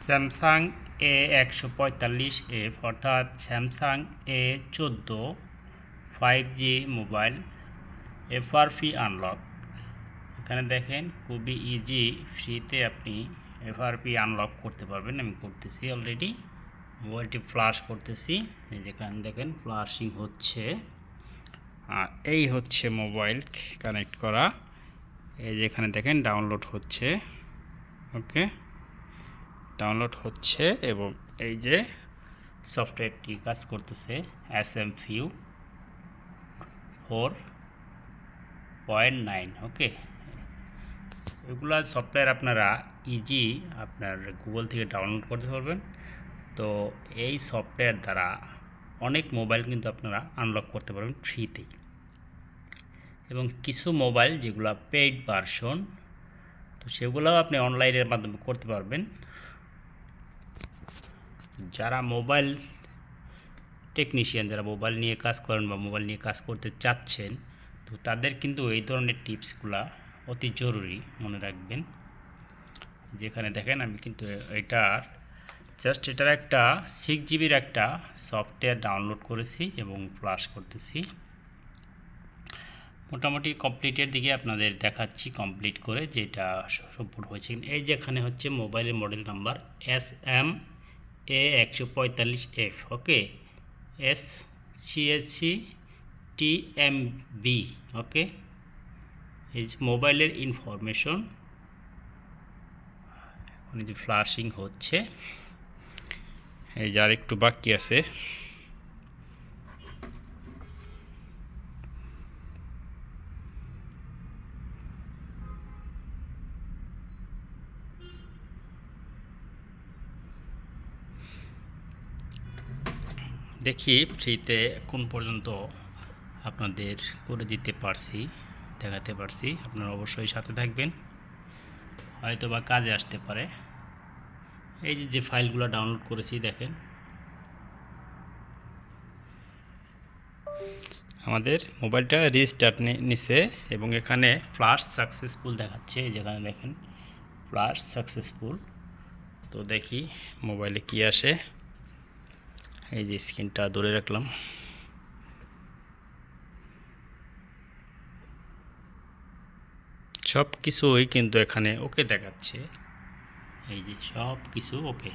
Samsung A145F অর্থাৎ Samsung A14 5G mobile FRP unlock. এখানে দেখেন খুবই ইজি ফ্রিতে আপনি FRP আনলক করতে পারবেন। আমি করতেছি অলরেডি, মোবাইলটি ফ্ল্যাশ করতেছি। এই যেখানে দেখেন ফ্ল্যাশিং হচ্ছে, আর এই হচ্ছে মোবাইল কানেক্ট করা। এই যেখানে দেখেন ডাউনলোড হচ্ছে, ওকে ডাউনলোড হচ্ছে এবং এই যে সফটওয়্যারটি কাজ করতেছে SMView 4.9। ওকে, এগুলা সফটওয়্যার আপনারা ইজি আপনার গুগল থেকে ডাউনলোড করতে পারবেন। তো এই সফটওয়্যার দ্বারা অনেক মোবাইল কিন্তু আপনারা আনলক করতে পারবেন ফ্রিতেই, এবং কিছু মোবাইল যেগুলো পেইড ভার্সন, তো সেগুলোও আপনি অনলাইনের মাধ্যমে করতে পারবেন। যারা মোবাইল টেকনিশিয়ান, যারা মোবাইল নিয়ে কাজ করেন বা মোবাইল নিয়ে কাজ করতে চাচ্ছেন, তো তাদের কিন্তু এই ধরনের টিপসগুলো অতি জরুরি, মনে রাখবেন। যেখানে দেখেন আমি কিন্তু এটার একটা 6 GB একটা সফটওয়্যার ডাউনলোড করেছি এবং ফ্ল্যাশ করতেছি। মোটামুটি কমপ্লিটের দিকে আপনাদের দেখাচ্ছি, কমপ্লিট করে যেটা সম্পূর্ণ হয়েছে। এই যেখানে হচ্ছে মোবাইলের মডেল নাম্বার SMA145F, ওকে SCSC TMB, ওকে। এই যে মোবাইলের ইনফরমেশন, এখন যে ফ্ল্যাশিং হচ্ছে, এই যে আর একটু বাকি আছে। দেখি ফ্রিতে কোন পর্যন্ত আপনাদের করে দিতে পারছি, দেখাতে পারছি। আপনারা অবশ্যই সাথে থাকবেন, হয়তো বা কাজে আসতে পারে। এই যে ফাইলগুলো ডাউনলোড করেছি দেখেন, আমাদের মোবাইলটা রিস্টার্ট নিছে এবং এখানে ফ্ল্যাশ সাকসেসফুল দেখাচ্ছে। এই যেখানে দেখেন ফ্ল্যাশ সাকসেসফুল। তো দেখি মোবাইলে কি আসে। এই যে স্ক্রিনটা ধরে রাখলাম, সব কিছুই কিন্তু এখানে ওকে দেখাচ্ছে। এই যে সব কিছু ওকে।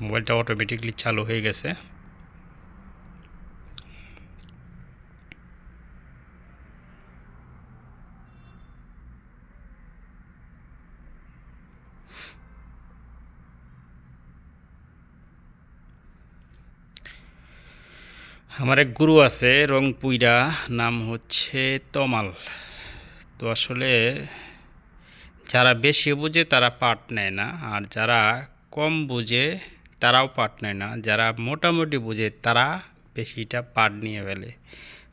মোবাইলটা অটোমেটিকলি চালু হয়ে গেছে। আমার এক গুরু আছে রংপুইরা, নাম হচ্ছে তমাল। তো আসলে যারা বেশি বুঝে তারা পাঠ নেয় না, আর যারা কম বুঝে তারাও পাঠ নেয় না। যারা মোটামুটি বুঝে তারা বেশিটা পাঠ নিয়ে ফেলে।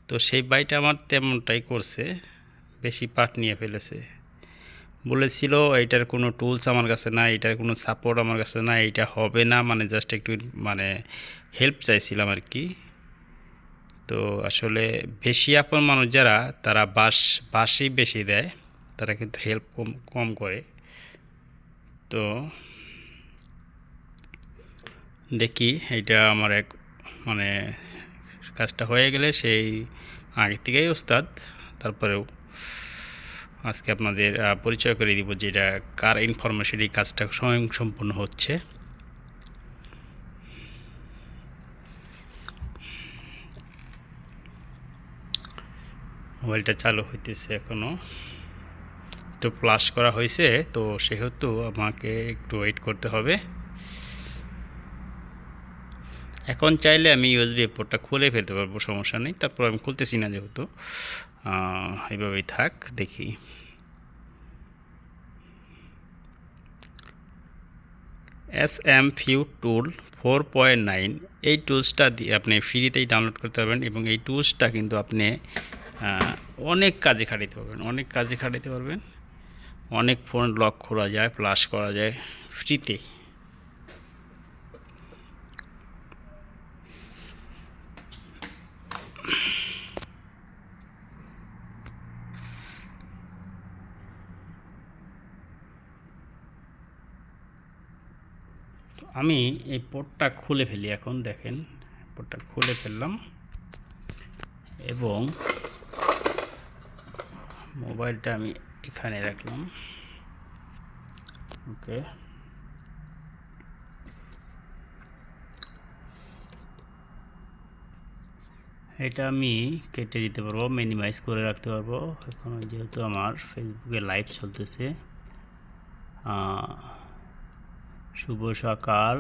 তো সেই ভাইটা আমার তেমনটাই করছে, বেশি পাঠ নিয়ে ফেলেছে। বলেছিল এইটার কোনো টুলস আমার কাছে না, এইটার কোনো সাপোর্ট আমার কাছে না, এইটা হবে না, মানে জাস্ট একটু মানে হেল্প চাইছিলাম আর কি। তো আসলে বেশি আপন মানুষ যারা, তারা বাসই বেশি দেয়, তারা কিন্তু হেল্প কম কম করে। তো দেখি এইটা আমার এক মানে কাজটা হয়ে গেলে সেই আগে থেকেই ওস্তাদ, তারপরেও আজকে আপনাদের পরিচয় করে দিব যে এটা কার ইনফরমেশন এই কাজটা স্বয়ং সম্পূর্ণ হচ্ছে। মোবাইলটা চালু হইতেছে এখনও, তো ফ্ল্যাশ করা হয়েছে, তো সেহেতু আমাকে একটু ওয়েট করতে হবে। এখন চাইলে আমি ইউএসবি পোর্টটা খুলে ফেলতে পারবো, সমস্যা নেই। তারপর আমি খুলতেছি না যেহেতু, এইভাবেই থাক। দেখি SMView টুল 4.9, এই টুলসটা দিয়ে আপনি ফ্রিতেই ডাউনলোড করতে পারবেন, এবং এই টুলসটা কিন্তু আপনি অনেক কাজে খাটাতে পারবেন, অনেক ফোন লক করা যায়, ফ্ল্যাশ করা যায় ফ্রিতেই। আমি এই পোর্টটা খুলে ফেলি। এখন দেখেন পোর্টটা খুলে ফেললাম এবং মোবাইলটা আমি এখানে রাখলাম। ওকে, এটা আমি কেটে দিতে পারবো, মিনিমাইজ করে রাখতে পারবো। এখন যেহেতু আমার ফেসবুকে লাইভ চলতেছে, শুভ সকাল,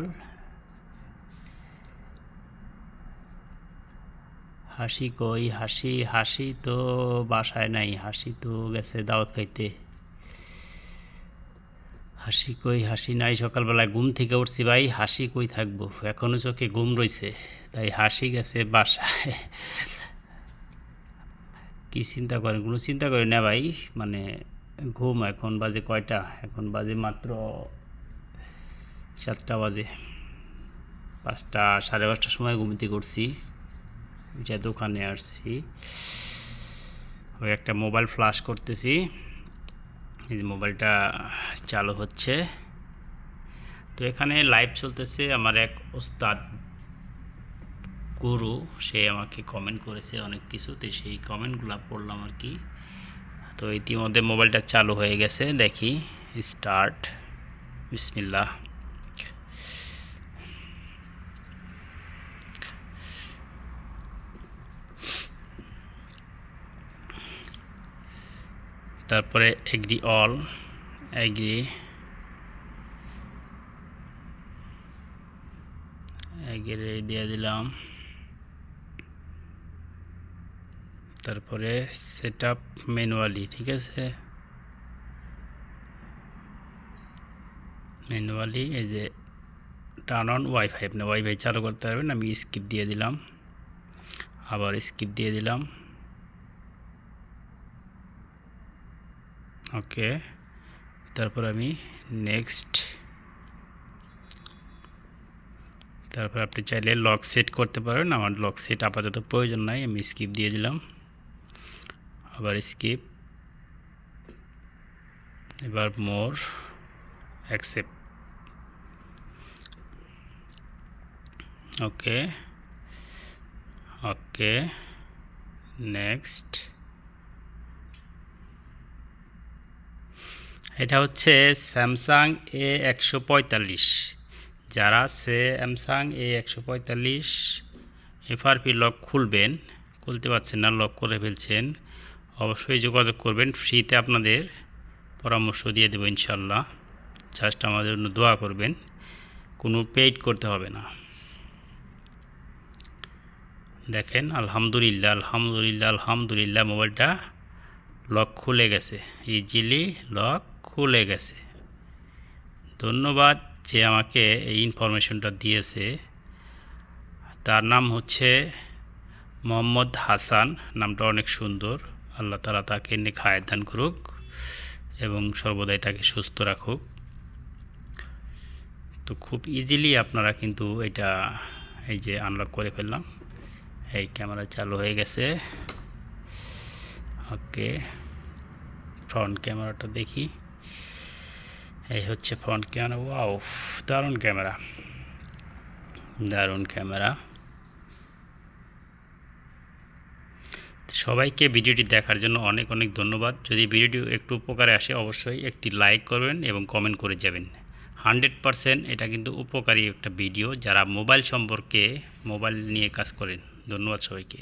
হাসি কই? হাসি তো বাসায় নাই, হাসি তো গেছে দাওয়াত খাইতে। হাসি কই? হাসি নাই। সকালবেলায় ঘুম থেকে উঠছি ভাই, হাসি কই থাকবো, এখনো চোখে ঘুম রয়েছে, তাই হাসি গেছে বাসায়। কি চিন্তা করেন? কোনো চিন্তা করি না ভাই, মানে ঘুম। এখন বাজে কয়টা? এখন বাজে মাত্র 7টা বাজে। 5টা, 5:30টার সময় ঘুমতে করছি, যা দোকানে আসছি। ওই একটা মোবাইল ফ্লাশ করতেছি, এই যে মোবাইলটা চালু হচ্ছে। তো এখানে লাইভ চলতেছে। আমার এক ওস্তাদ গুরু, সে আমাকে কমেন্ট করেছে অনেক কিছুতে, সেই কমেন্টগুলো পড়লাম আর কি। তো ইতিমধ্যে মোবাইলটা চালু হয়ে গেছে, দেখি স্টার্ট। বিসমিল্লাহ। তারপরে এগ্রি অল, এগ্রি দিয়ে দিলাম। তারপরে সেট আপ ম্যানুয়ালি, ঠিক আছে, ম্যানুয়ালি। এই যে টার্ন অন ওয়াইফাই, আপনি ওয়াইফাই চালু করতে পারবেন। আমি স্কিপ দিয়ে দিলাম, আবার স্কিপ দিয়ে দিলাম। ওকে, তারপর আমি নেক্সট। তারপর আপনি চাইলে লক সেট করতে পারেন, আমার লক সেট আপাতত প্রয়োজন নাই, আমি স্কিপ দিয়ে দিলাম, আবার স্কিপ, এবার মোর, অ্যাকসেপ্ট। ওকে, ওকে, নেক্সট। এটা হচ্ছে স্যামসাং A145। যারা স্যামসাং A145 এফআরপি লক খুলবেন, খুলতে পারছেন না, লক করে ফেলছেন, অবশ্যই যোগাযোগ করবেন। ফ্রিতে আপনাদের পরামর্শ দিয়ে দেবো ইনশাল্লাহ। জাস্ট আমাদের জন্য দোয়া করবেন, কোনো পেইড করতে হবে না। দেখেন, আলহামদুলিল্লাহ আলহামদুলিল্লাহ আলহামদুলিল্লাহ, মোবাইলটা লক খুলে গেছে, ইজিলি লক খুলে গেছে। ধন্যবাদ যে আমাকে এই ইনফরমেশনটা দিয়েছে। তার নাম হচ্ছে মোহাম্মদ হাসান, নামটা অনেক সুন্দর। আল্লাহ তাআলা তাকে নেক হায়াত দান করুক এবং সর্বদাই তাকে সুস্থ রাখুক। তো খুব ইজিলি আপনারা কিন্তু এটা, এই যে আনলক করে ফেললাম, এই ক্যামেরা চালু হয়ে গেছে। ওকে, ফ্রন্ট ক্যামেরাটা দেখি, এই হচ্ছে ফ্রন্ট ক্যামেরা। ওয়াও, দারুণ ক্যামেরা, দারুণ ক্যামেরা। সবাইকে ভিডিওটি দেখার জন্য অনেক অনেক ধন্যবাদ। যদি ভিডিওটি একটু উপকারে আসে, অবশ্যই একটি লাইক করবেন এবং কমেন্ট করে যাবেন। 100% এটা কিন্তু উপকারী একটা ভিডিও, যারা মোবাইল সম্পর্কে, মোবাইল নিয়ে কাজ করেন। ধন্যবাদ সবাইকে।